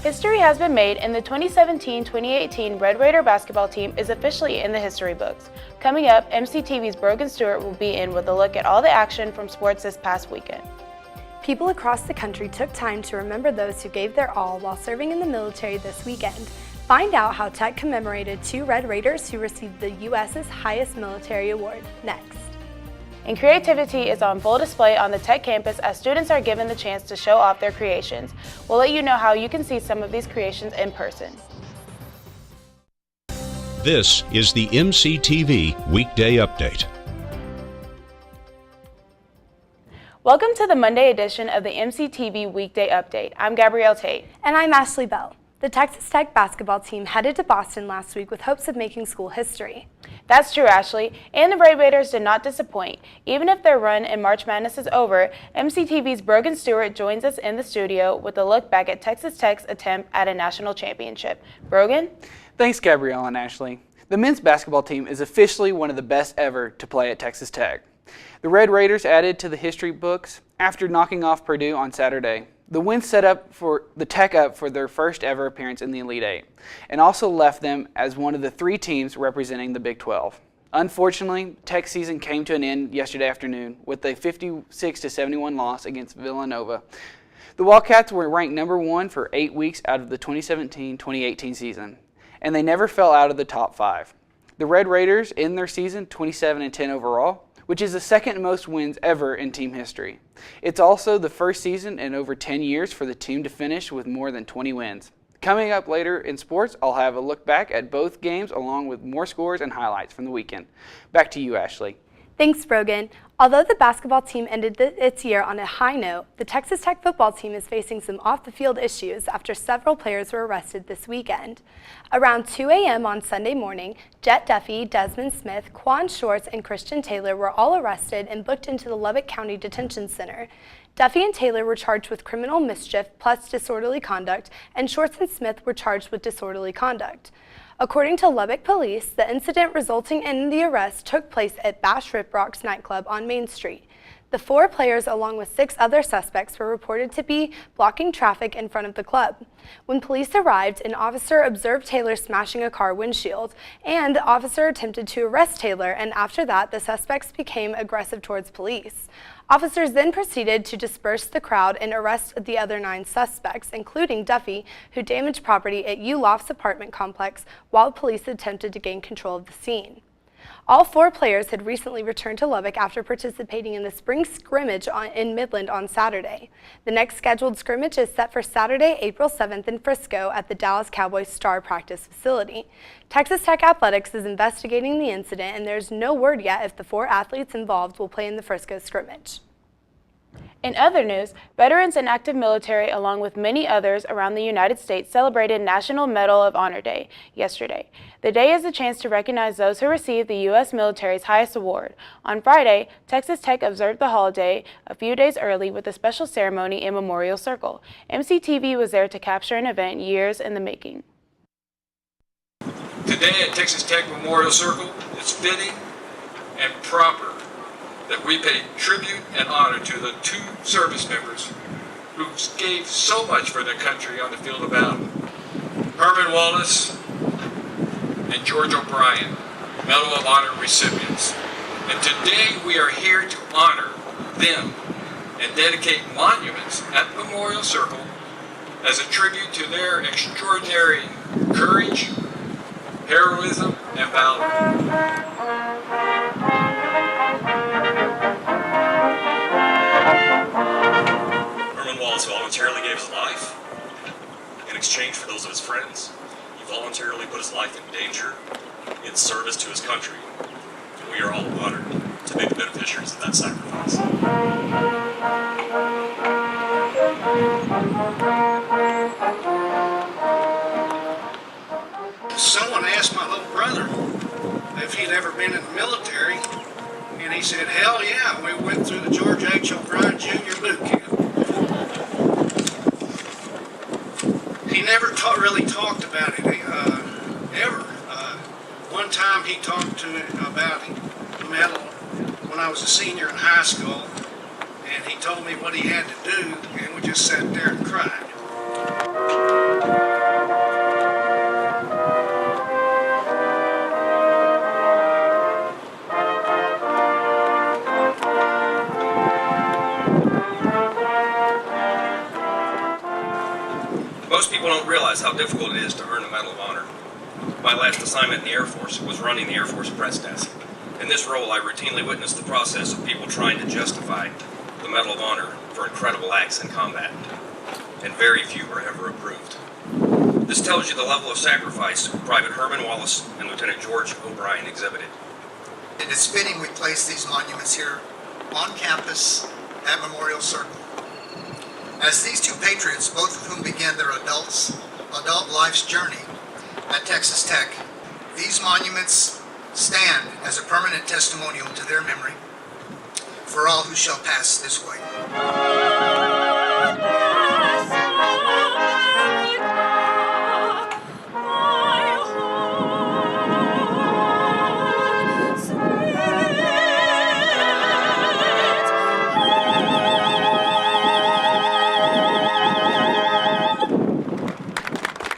History has been made and the 2017-2018 Red Raider basketball team is officially in the history books. Coming up, MCTV's Brogan Stewart will be in with a look at all the action from sports this past weekend. People across the country took time to remember those who gave their all while serving in the military this weekend. Find out how Tech commemorated 2 Red Raiders who received the U.S.'s highest military award next. And creativity is on full display on the Tech campus as students are given the chance to show off their creations. We'll let you know how you can see some of these creations in person. This is the MCTV Weekday Update. Welcome to the Monday edition of the MCTV Weekday Update. I'm Gabrielle Taite. And I'm Ashley Bell. The Texas Tech basketball team headed to Boston last week with hopes of making school history. That's true, Ashley, and the Red Raiders did not disappoint. Even if their run in March Madness is over, MCTV's Brogan Stewart joins us in the studio with a look back at Texas Tech's attempt at a national championship. Brogan? Thanks, Gabrielle and Ashley. The men's basketball team is officially one of the best ever to play at Texas Tech. The Red Raiders added to the history books after knocking off Purdue on Saturday. The win set up for the Tech up for their first ever appearance in the Elite Eight, and also left them as one of the 3 teams representing the Big 12. Unfortunately, Tech season came to an end yesterday afternoon with a 56-71 loss against Villanova. The Wildcats were ranked number 1 for 8 weeks out of the 2017-2018 season, and they never fell out of the top 5. The Red Raiders end their season 27-10 overall, which is the second most wins ever in team history. It's also the first season in over 10 years for the team to finish with more than 20 wins. Coming up later in sports, I'll have a look back at both games along with more scores and highlights from the weekend. Back to you, Ashley. Thanks, Brogan. Although the basketball team ended its year on a high note, the Texas Tech football team is facing some off-the-field issues after several players were arrested this weekend. Around 2 a.m. on Sunday morning, Jet Duffy, Desmond Smith, Quan Shorts, and Christian Taylor were all arrested and booked into the Lubbock County Detention Center. Duffy and Taylor were charged with criminal mischief plus disorderly conduct, and Shorts and Smith were charged with disorderly conduct. According to Lubbock police, the incident resulting in the arrest took place at Bash Rip Rocks nightclub on Main Street. The 4 players, along with 6 other suspects, were reported to be blocking traffic in front of the club. When police arrived, an officer observed Taylor smashing a car windshield, and the officer attempted to arrest Taylor, and after that, the suspects became aggressive towards police. Officers then proceeded to disperse the crowd and arrest the other 9 suspects, including Duffy, who damaged property at U-Loft's apartment complex while police attempted to gain control of the scene. All 4 players had recently returned to Lubbock after participating in the spring scrimmage in Midland on Saturday. The next scheduled scrimmage is set for Saturday, April 7th in Frisco at the Dallas Cowboys Star Practice Facility. Texas Tech Athletics is investigating the incident, and there's no word yet if the 4 athletes involved will play in the Frisco scrimmage. In other news, veterans and active military, along with many others around the United States, celebrated National Medal of Honor Day yesterday. The day is a chance to recognize those who received the U.S. military's highest award. On Friday, Texas Tech observed the holiday a few days early with a special ceremony in Memorial Circle. MCTV was there to capture an event years in the making. Today at Texas Tech Memorial Circle, it's fitting and proper that we pay tribute and honor to the 2 service members who gave so much for their country on the field of battle. Herman Wallace and George O'Brien, Medal of Honor recipients. And today we are here to honor them and dedicate monuments at Memorial Circle as a tribute to their extraordinary courage, heroism, and valor. Voluntarily gave his life in exchange for those of his friends. He voluntarily put his life in danger in service to his country. And we are all honored to be the beneficiaries of that sacrifice. Someone asked my little brother if he'd ever been in the military, and he said, hell yeah, we went through the George H. O'Brien Jr. boot camp. He never really talked about it, ever. One time he talked to me about the medal when I was a senior in high school, and he told me what he had to do, and we just sat there and cried. Most people don't realize how difficult it is to earn the Medal of Honor. My last assignment in the Air Force was running the Air Force press desk. In this role, I routinely witnessed the process of people trying to justify the Medal of Honor for incredible acts in combat, and very few were ever approved. This tells you the level of sacrifice Private Herman Wallace and Lieutenant George O'Brien exhibited. It is fitting we place these monuments here on campus at Memorial Circle. As these two patriots, both of whom began their adult life's journey at Texas Tech, these monuments stand as a permanent testimonial to their memory for all who shall pass this way.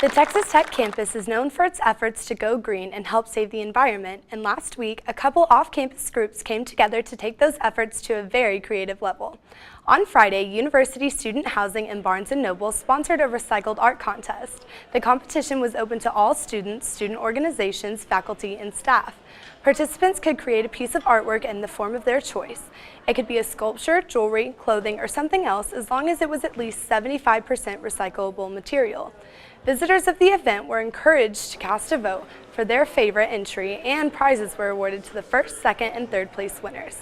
The Texas Tech campus is known for its efforts to go green and help save the environment, and last week, a couple off-campus groups came together to take those efforts to a very creative level. On Friday, University Student Housing and Barnes & Noble sponsored a recycled art contest. The competition was open to all students, student organizations, faculty, and staff. Participants could create a piece of artwork in the form of their choice. It could be a sculpture, jewelry, clothing, or something else, as long as it was at least 75% recyclable material. Visitors of the event were encouraged to cast a vote for their favorite entry, and prizes were awarded to the first, second, and third place winners.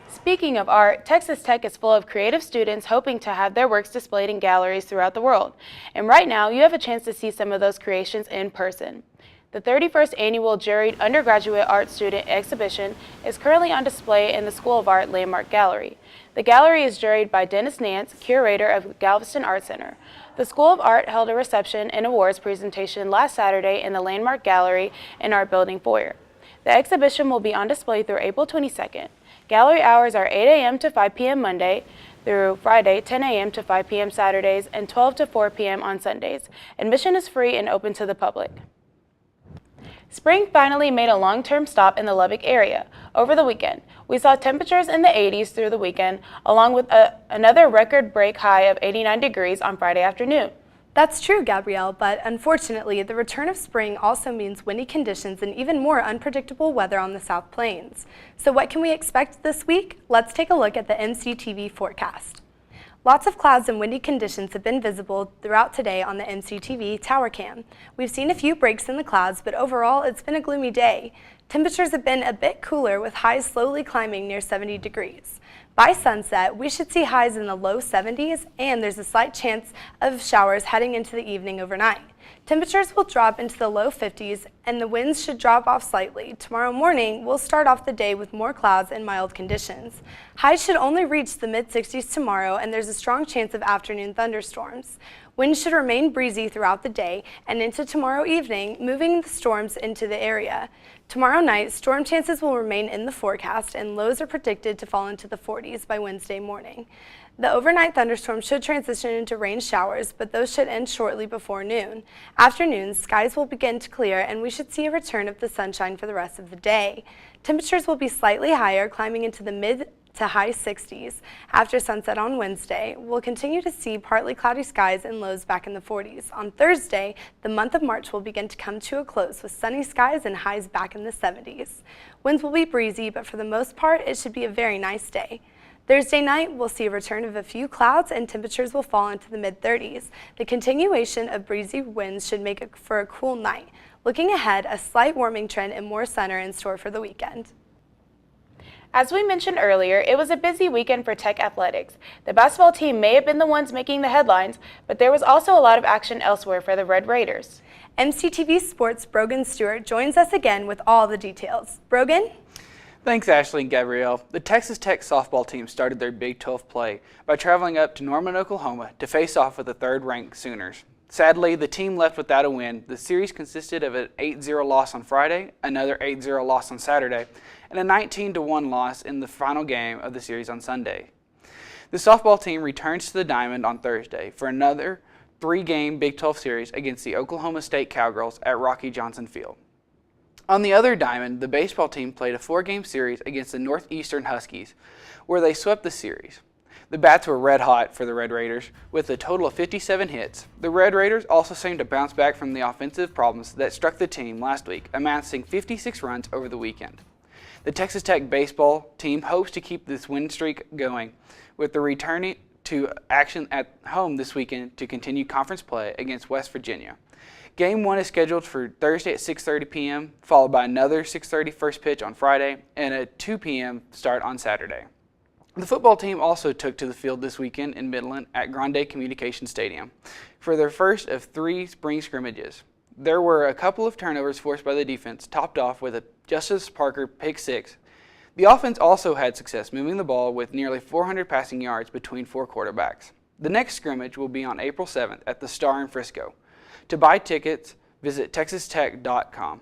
Speaking of art, Texas Tech is full of creative students hoping to have their works displayed in galleries throughout the world. And right now, you have a chance to see some of those creations in person. The 31st Annual Juried Undergraduate Art Student Exhibition is currently on display in the School of Art Landmark Gallery. The gallery is juried by Dennis Nance, curator of Galveston Art Center. The School of Art held a reception and awards presentation last Saturday in the Landmark Gallery and Art Building foyer. The exhibition will be on display through April 22nd. Gallery hours are 8 a.m. to 5 p.m. Monday through Friday, 10 a.m. to 5 p.m. Saturdays, and 12 to 4 p.m. on Sundays. Admission is free and open to the public. Spring finally made a long-term stop in the Lubbock area. Over the weekend, we saw temperatures in the 80s through the weekend, along with another record-break high of 89 degrees on Friday afternoon. That's true, Gabrielle, but unfortunately, the return of spring also means windy conditions and even more unpredictable weather on the South Plains. So what can we expect this week? Let's take a look at the MCTV forecast. Lots of clouds and windy conditions have been visible throughout today on the MCTV tower cam. We've seen a few breaks in the clouds, but overall it's been a gloomy day. Temperatures have been a bit cooler, with highs slowly climbing near 70 degrees. By sunset, we should see highs in the low 70s, and there's a slight chance of showers heading into the evening overnight. Temperatures will drop into the low 50s, and the winds should drop off slightly. Tomorrow morning, we'll start off the day with more clouds and mild conditions. Highs should only reach the mid-60s tomorrow, and there's a strong chance of afternoon thunderstorms. Winds should remain breezy throughout the day and into tomorrow evening, moving the storms into the area. Tomorrow night, storm chances will remain in the forecast, and lows are predicted to fall into the 40s by Wednesday morning. The overnight thunderstorms should transition into rain showers, but those should end shortly before noon. Afternoon, skies will begin to clear, and we should see a return of the sunshine for the rest of the day. Temperatures will be slightly higher, climbing into the mid to high 60s. After sunset on Wednesday, we'll continue to see partly cloudy skies and lows back in the 40s. On Thursday, the month of March will begin to come to a close with sunny skies and highs back in the 70s. Winds will be breezy, but for the most part, it should be a very nice day. Thursday night, we'll see a return of a few clouds and temperatures will fall into the mid-30s. The continuation of breezy winds should make it for a cool night. Looking ahead, a slight warming trend and more sun are in store for the weekend. As we mentioned earlier, it was a busy weekend for Tech athletics. The basketball team may have been the ones making the headlines, but there was also a lot of action elsewhere for the Red Raiders. MCTV Sports' Brogan Stewart joins us again with all the details. Brogan? Thanks, Ashley and Gabrielle. The Texas Tech softball team started their Big 12 play by traveling up to Norman, Oklahoma to face off with the third-ranked Sooners. Sadly, the team left without a win. The series consisted of an 8-0 loss on Friday, another 8-0 loss on Saturday, and a 19-1 loss in the final game of the series on Sunday. The softball team returns to the Diamond on Thursday for another 3-game Big 12 series against the Oklahoma State Cowgirls at Rocky Johnson Field. On the other diamond, the baseball team played a 4-game series against the Northeastern Huskies, where they swept the series. The bats were red hot for the Red Raiders, with a total of 57 hits. The Red Raiders also seemed to bounce back from the offensive problems that struck the team last week, amassing 56 runs over the weekend. The Texas Tech baseball team hopes to keep this win streak going, with the returning to action at home this weekend to continue conference play against West Virginia. Game 1 is scheduled for Thursday at 6:30 p.m., followed by another 6:30 first pitch on Friday and a 2 p.m. start on Saturday. The football team also took to the field this weekend in Midland at Grande Communication Stadium for their first of 3 spring scrimmages. There were a couple of turnovers forced by the defense, topped off with a Justice Parker pick 6. The offense also had success moving the ball with nearly 400 passing yards between 4 quarterbacks. The next scrimmage will be on April 7th at the Star in Frisco. To buy tickets, visit texastech.com.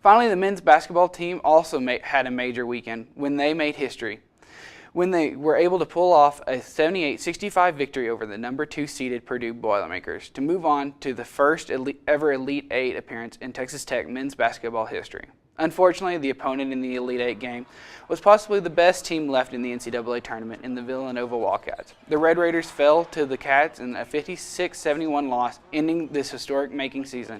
Finally, the men's basketball team also had a major weekend when they made history, when they were able to pull off a 78-65 victory over the number 2 seeded Purdue Boilermakers to move on to the first ever Elite 8 appearance in Texas Tech men's basketball history. Unfortunately, the opponent in the Elite 8 game was possibly the best team left in the NCAA tournament in the Villanova Wildcats. The Red Raiders fell to the Cats in a 56-71 loss, ending this historic-making season.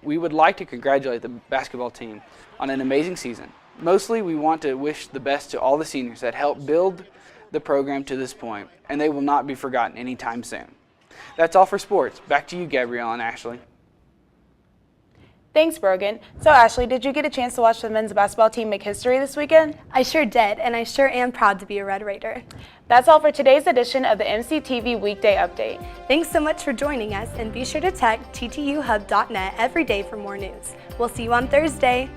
We would like to congratulate the basketball team on an amazing season. Mostly, we want to wish the best to all the seniors that helped build the program to this point, and they will not be forgotten anytime soon. That's all for sports. Back to you, Gabrielle and Ashley. Thanks, Brogan. So, Ashley, did you get a chance to watch the men's basketball team make history this weekend? I sure did, and I sure am proud to be a Red Raider. That's all for today's edition of the MCTV Weekday Update. Thanks so much for joining us, and be sure to check ttuhub.net every day for more news. We'll see you on Thursday.